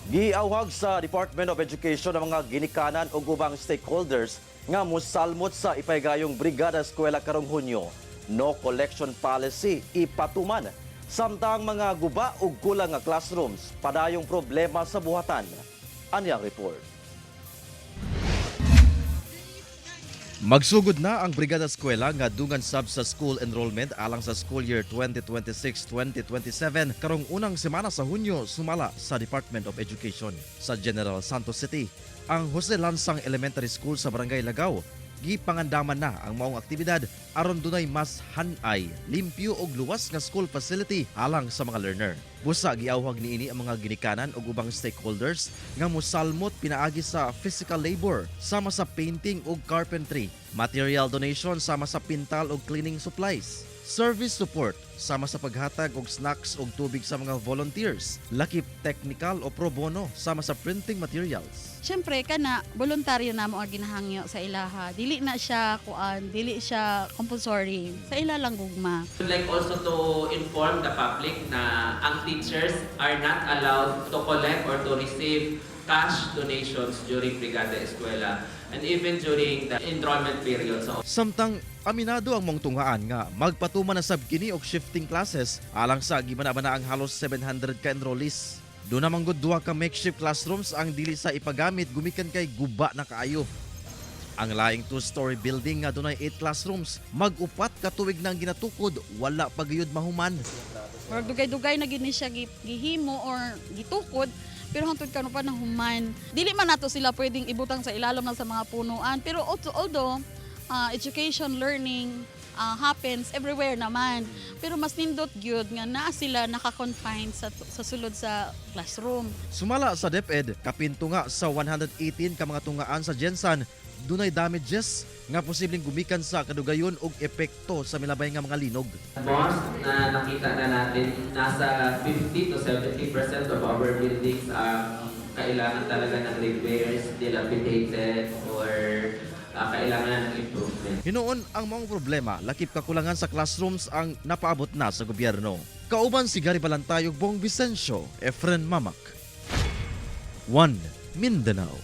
Giawhag sa Department of Education ang mga ginikanan o ubang stakeholders nga mosalmot sa ipaygayong Brigada Eskwela karong Hunyo. No collection policy ipatuman. Samtang mga guba ug kulang nga classrooms, padayong problema sa buhatan. Anyang report. Magsugod na ang Brigada Eskwela nga dungan sab sa school enrollment alang sa school year 2026-2027 karong unang semana sa Hunyo sumala sa Department of Education sa General Santos City. Ang Jose Lansang Elementary School sa Barangay Lagaw gipangandaman na ang maong aktibidad aron dunay mas hanay, limpyo ug luwas nga school facility alang sa mga learner. Busa giawhag niini ang mga ginikanan ug ubang stakeholders nga mosalmot pinaagi sa physical labor sama sa painting ug carpentry, material donation sama sa pintal ug cleaning supplies, service support sama sa paghatag og snacks ug tubig sa mga volunteers, lakip technical o pro bono sama sa printing materials. Siyempre kana voluntaryo na mo ang ginahangyo sa ilaha. Dili na siya dili siya compulsory. Sa ila lang gugma. We'd like also to inform the public na ang teachers are not allowed to collect or to receive cash donations during Brigada Eskwela and even during the enrollment period. Samtang aminado ang mong tunghaan nga magpatuman na sab kini og shifting classes alang sa gibana-bana ang halos 700 ka enrollees. Doon namang duha ka makeshift classrooms ang dili sa ipagamit gumikan kay guba na kaayo. Ang laing two-story building nga dunay 8 classrooms, mag-upat ka tuig nang ginatukod, wala pagayud mahuman. Or dugay-dugay na gini siya gihimo or gitukod, pero hantod karon pa nahuman. Dili man nato sila pwedeng ibutang sa ilalim ng sa mga punuan, pero although education, learning happens everywhere naman. Pero mas nindot gyud nga naa sila naka-confine sa sulod sa classroom. Sumala sa DepEd, kapinto nga sa 118 ka mga tungaan sa GENSAN, dunay damages nga posibleng gumikan sa kadugayon ug epekto sa milabay nga mga linog. Most na nakita na natin, nasa 50 to 70% of our buildings kailangan talaga ng repairs, dilapidated, or kailangan ng improvement. Hinoon ang mga problema, lakip kakulangan sa classrooms ang napaabot na sa gobyerno. Kauban si Gary Balantayog, Bong Vicencio, Efren Mamak. One Mindanao.